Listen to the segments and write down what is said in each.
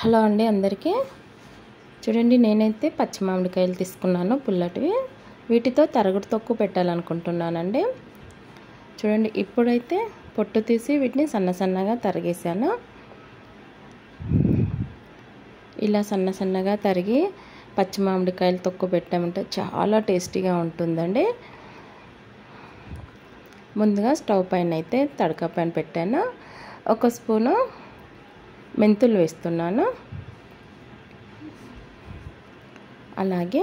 Hello అండి అందరికీ. చూడండి, నేనైతే పచ్చి మామిడికాయలు తీసుకున్నాను పుల్లటివి. వీటితో తరుగుడు తొక్కు పెట్టాలనుకుంటున్నానండి. చూడండి, ఇప్పుడైతే పొట్టు తీసి వీటిని సన్న సన్నగా తరిగేసాను. ఇలా సన్న సన్నగా తరిగి పచ్చి మామిడికాయలు తొక్కు పెట్టామంటే చాలా టేస్టీగా ఉంటుందండి. ముందుగా స్టవ్ పైన అయితే తడక పైన పెట్టాను. ఒక స్పూను మెంతులు వేస్తున్నాను. అలాగే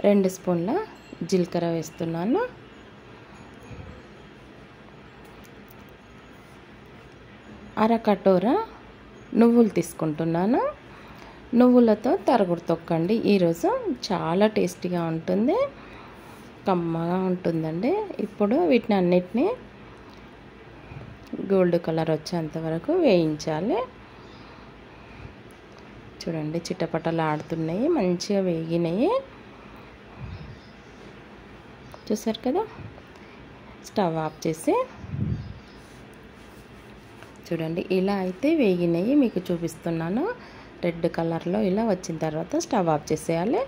2 స్పూన్ల జీలకర్ర వేస్తున్నాను. అర కటోరా నువ్వులు తీసుకుంటున్నాను. నువ్వులతో తరుగుడు తొక్కండి. ఈరోజు చాలా టేస్టీగా ఉంటుంది, కమ్మగా ఉంటుందండి. ఇప్పుడు వీటిని అన్నిటినీ గోల్డ్ కలర్ వచ్చేంత వరకు వేయించాలి. చూడండి, చిట్టపటలు ఆడుతున్నాయి, మంచిగా వేగినాయి. చూసారు కదా. స్టవ్ ఆఫ్ చేసి చూడండి, ఇలా అయితే వేగినాయి. మీకు చూపిస్తున్నాను. రెడ్ కలర్లో ఇలా వచ్చిన తర్వాత స్టవ్ ఆఫ్ చేసేయాలి.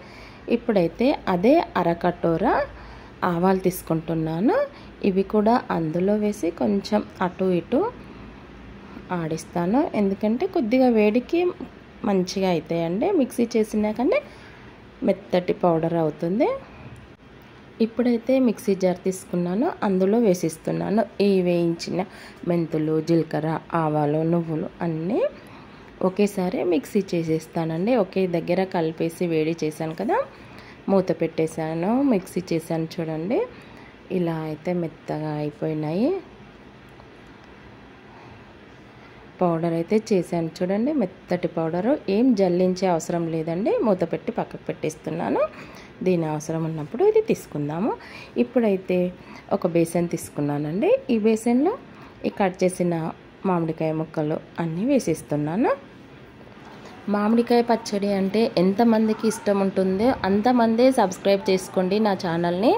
ఇప్పుడైతే అదే అరకటోరా ఆవాలు తీసుకుంటున్నాను. ఇవి కూడా అందులో వేసి కొంచెం అటు ఇటు ఆడిస్తాను. ఎందుకంటే కొద్దిగా వేడికి మంచిగా అవుతాయండి. మిక్సీ చేసినా కానీ మెత్తటి పౌడర్ అవుతుంది. ఇప్పుడైతే మిక్సీ జార్ తీసుకున్నాను, అందులో వేసిస్తున్నాను. ఈ వేయించిన మెంతులు, జీలకర్ర, ఆవాలు, నువ్వులు అన్నీ ఒకేసారి మిక్సీ చేసేస్తానండి. ఒకే దగ్గర కలిపేసి వేడి చేశాను కదా, మూత పెట్టేశాను, మిక్సీ చేశాను. చూడండి, ఇలా అయితే మెత్తగా అయిపోయినాయి. పౌడర్ అయితే చేశాను. చూడండి, మెత్తటి పౌడరు. ఏం జల్లించే అవసరం లేదండి. మూత పెట్టి పక్కకు పెట్టేస్తున్నాను. దీని అవసరం ఉన్నప్పుడు ఇది తీసుకుందాము. ఇప్పుడైతే ఒక బేసన్ తీసుకున్నానండి. ఈ బేసన్లో ఈ కట్ చేసిన మామిడికాయ ముక్కలు అన్నీ వేసేస్తున్నాను. మామిడికాయ పచ్చడి అంటే ఎంతమందికి ఇష్టం ఉంటుందో అంతమందే సబ్స్క్రైబ్ చేసుకోండి నా ఛానల్ని.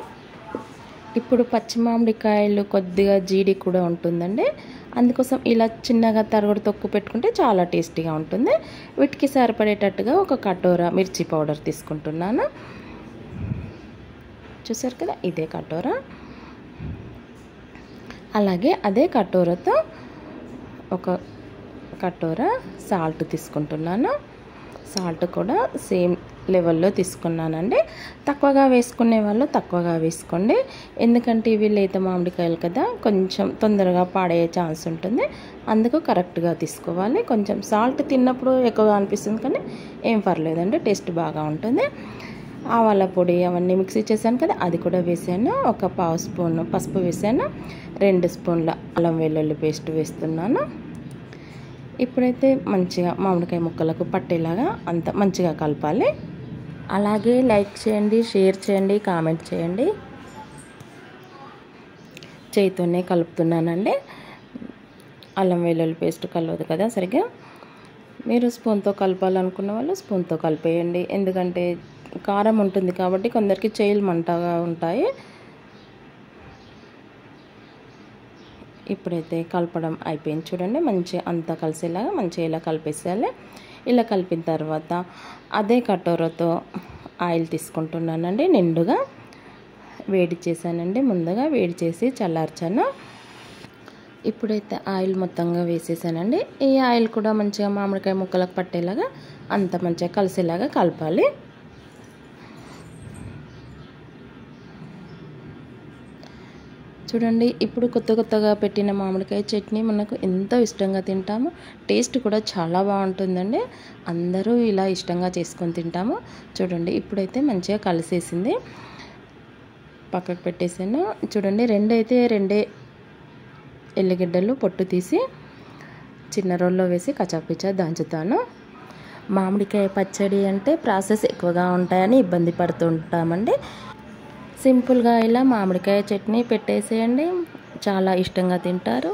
ఇప్పుడు పచ్చి మామిడికాయలు కొద్దిగా జీడి కూడా ఉంటుందండి. అందుకోసం ఇలా చిన్నగా తరుగుడు తొక్కు పెట్టుకుంటే చాలా టేస్టీగా ఉంటుంది. వీటికి సరిపడేటట్టుగా ఒక కటోరా మిర్చి పౌడర్ తీసుకుంటున్నాను. చూసారు కదా, ఇదే కటోరా. అలాగే అదే కటోరాతో ఒక కటోరా సాల్ట్ తీసుకుంటున్నాను. సాల్ట్ కూడా సేమ్ లెవెల్లో తీసుకున్నానండి. తక్కువగా వేసుకునే వాళ్ళు తక్కువగా వేసుకోండి. ఎందుకంటే ఇవి లేత మామిడికాయలు కదా, కొంచెం తొందరగా పాడయ్యే ఛాన్స్ ఉంటుంది. అందుకు కరెక్ట్గా తీసుకోవాలి. కొంచెం సాల్ట్ తిన్నప్పుడు ఎక్కువగా అనిపిస్తుంది, కానీ ఏం పర్లేదండి, టేస్ట్ బాగా ఉంటుంది. ఆవాల పొడి అవన్నీ మిక్సీ చేశాను కదా, అది కూడా వేసాను. ఒక 1/2 స్పూన్ పసుపు వేసాను. 2 స్పూన్ల అల్లం వెల్లుల్లి పేస్ట్ వేస్తున్నాను. ఇప్పుడైతే మంచిగా మామిడికాయ ముక్కలకు పట్టేలాగా అంత మంచిగా కలపాలి. అలాగే లైక్ చేయండి, షేర్ చేయండి, కామెంట్ చేయండి. చేతితోనే కలుపుతున్నానండి. అల్లం వెల్లుల్లి పేస్ట్ కలవదు కదా సరిగ్గా. మీరు స్పూన్తో కలపాలనుకున్న వాళ్ళు స్పూన్తో కలిపేయండి. ఎందుకంటే కారం ఉంటుంది కాబట్టి కొందరికి చేతులు మంటగా ఉంటాయి. ఇప్పుడైతే కలపడం అయిపోయింది. చూడండి, మంచిగా అంతా కలిసేలాగా మంచిగా ఇలా కలిపేసేయాలి. ఇలా కలిపిన తర్వాత అదే కటోరాతో ఆయిల్ తీసుకుంటున్నానండి. నిండుగా వేడి చేశానండి. ముందుగా వేడి చేసి చల్లార్చాను. ఇప్పుడైతే ఆయిల్ మొత్తంగా వేసేసానండి. ఈ ఆయిల్ కూడా మంచిగా మామిడికాయ ముక్కలకు పట్టేలాగా అంత మంచిగా కలిసేలాగా కలపాలి. చూడండి, ఇప్పుడు కొత్తగా పెట్టిన మామిడికాయ చట్నీ మనకు ఎంతో ఇష్టంగా తింటాము. టేస్ట్ కూడా చాలా బాగుంటుందండి. అందరూ ఇలా ఇష్టంగా చేసుకొని తింటాము. చూడండి, ఇప్పుడైతే మంచిగా కలిసేసింది. పక్కకు పెట్టేసాను. చూడండి, రెండే ఎల్లిగడ్డలు పొట్టు తీసి చిన్న రోల్లో వేసి కచ్చాపిచ్చా దంచుతాను. మామిడికాయ పచ్చడి అంటే ప్రాసెస్ ఎక్కువగా ఉంటాయని ఇబ్బంది పడుతుంటామండి. సింపుల్గా ఇలా మామిడికాయ చట్నీ పెట్టేసేయండి, చాలా ఇష్టంగా తింటారు,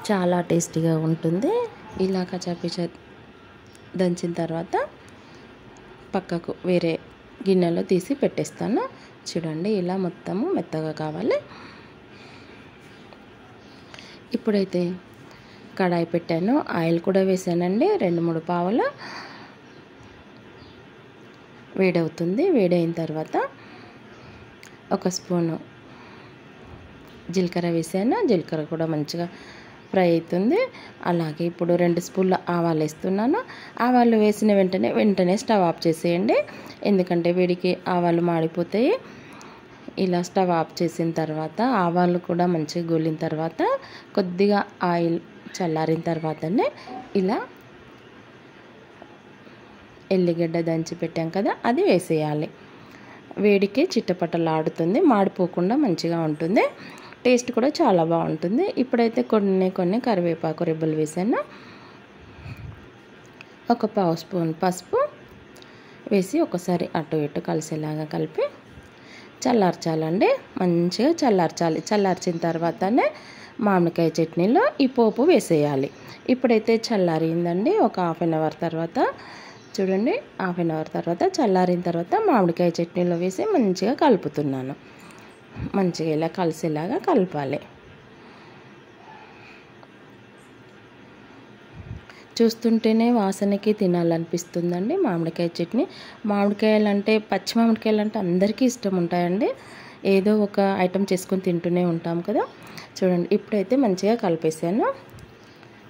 చాలా టేస్టీగా ఉంటుంది. ఇలా కచ్చాపిచ్చా దంచిన తర్వాత పక్కకు వేరే గిన్నెలో తీసి పెట్టేస్తాను. చూడండి, ఇలా మొత్తము మెత్తగా కావాలి. ఇప్పుడైతే కడాయి పెట్టాను, ఆయిల్ కూడా వేసానండి. 2-3 పావులు వేడవుతుంది. వేడైన తర్వాత 1 స్పూను జీలకర్ర వేసాను. జీలకర్ర కూడా మంచిగా ఫ్రై అవుతుంది. అలాగే ఇప్పుడు 2 స్పూన్ల ఆవాలు వేస్తున్నాను. ఆవాలు వేసిన వెంటనే స్టవ్ ఆఫ్ చేసేయండి, ఎందుకంటే వేడికి ఆవాలు మాడిపోతాయి. ఇలా స్టవ్ ఆఫ్ చేసిన తర్వాత ఆవాలు కూడా మంచిగా గోలిన తర్వాత కొద్దిగా ఆయిల్ చల్లారిన తర్వాతనే ఇలా ఎల్లిగడ్డ దంచి పెట్టాం కదా, అది వేసేయాలి. వేడికి చిట్టపట్టలాడుతుంది, మాడిపోకుండా మంచిగా ఉంటుంది. టేస్ట్ కూడా చాలా బాగుంటుంది. ఇప్పుడైతే కొన్ని కరివేపాకు రెబ్బలు వేసాను. 1 పావు స్పూన్ పసుపు వేసి ఒకసారి అటు ఇటు కలిసేలాగా కలిపి చల్లార్చాలండి. మంచిగా చల్లార్చాలి. చల్లార్చిన తర్వాతనే మామిడికాయ చట్నీలో ఈ పోపు వేసేయాలి. ఇప్పుడైతే చల్లారిందండి. ఒక హాఫ్ అన్ అవర్ తర్వాత చూడండి, హాఫ్ అన్ అవర్ తర్వాత చల్లారిన తర్వాత మామిడికాయ చట్నీలో వేసి మంచిగా కలుపుతున్నాను. మంచిగా ఇలా కలిసేలాగా కలపాలి. చూస్తుంటేనే వాసనకి తినాలనిపిస్తుందండి మామిడికాయ చట్నీ. మామిడికాయలు అంటే, పచ్చి మామిడికాయలు అంటే అందరికీ ఇష్టం ఉంటాయండి. ఏదో ఒక ఐటెం చేసుకొని తింటూనే ఉంటాం కదా. చూడండి, ఇప్పుడైతే మంచిగా కలిపేసాను.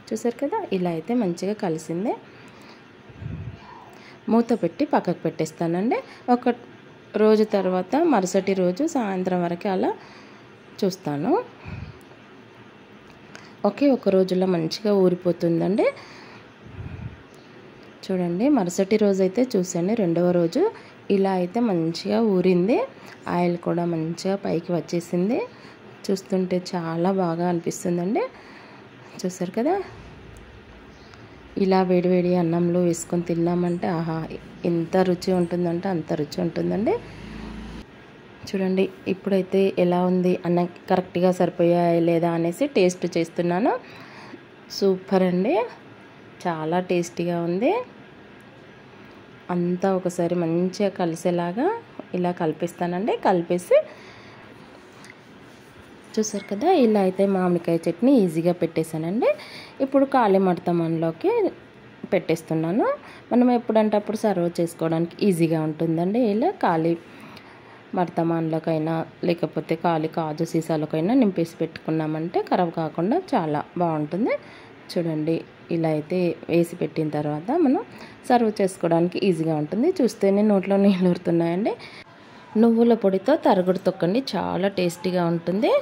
చూసారు కదా, ఇలా అయితే మంచిగా కలిసింది. మూత పెట్టి పక్కకు పెట్టేస్తానండి. ఒక రోజు తర్వాత మరుసటి రోజు సాయంత్రం వరకు అలా చూస్తాను. ఒక రోజులో మంచిగా ఊరిపోతుందండి. చూడండి, మరుసటి రోజు అయితే చూసాను, 2వ రోజు ఇలా అయితే మంచిగా ఊరింది. ఆయిల్ కూడా మంచిగా పైకి వచ్చేసింది. చూస్తుంటే చాలా బాగా అనిపిస్తుందండి. చూసారు కదా, ఇలా వేడివేడి అన్నంలో వేసుకొని తిన్నామంటే ఆహా, ఎంత రుచి ఉంటుందంటే అంత రుచి ఉంటుందండి. చూడండి, ఇప్పుడైతే ఎలా ఉంది, అన్నం కరెక్ట్గా సరిపోయాయి లేదా అనేసి టేస్ట్ చేస్తున్నాను. సూపర్ అండి, చాలా టేస్టీగా ఉంది. అంతా ఒకసారి మంచిగా కలిసేలాగా ఇలా కలిపిస్తానండి. కలిపేసి చూసారు కదా, ఇలా అయితే మామిడికాయ చట్నీ ఈజీగా పెట్టేశానండి. ఇప్పుడు ఖాళీ మడతమంలోకి పెట్టేస్తున్నాను. మనం ఎప్పుడంటే అప్పుడు సర్వ్ చేసుకోవడానికి ఈజీగా ఉంటుందండి. ఇలా ఖాళీ మడతమాన్లకైనా లేకపోతే ఖాళీ కాజు సీసాలకైనా నింపేసి పెట్టుకున్నామంటే ఖరాబ్ కాకుండా చాలా బాగుంటుంది. చూడండి, ఇలా అయితే వేసి పెట్టిన తర్వాత మనం సర్వ్ చేసుకోవడానికి ఈజీగా ఉంటుంది. చూస్తేనే నోట్లో నీళ్ళు ఊరుతున్నాయండి. నువ్వుల పొడితో తరుగుడు తొక్కండి, చాలా టేస్టీగా ఉంటుంది.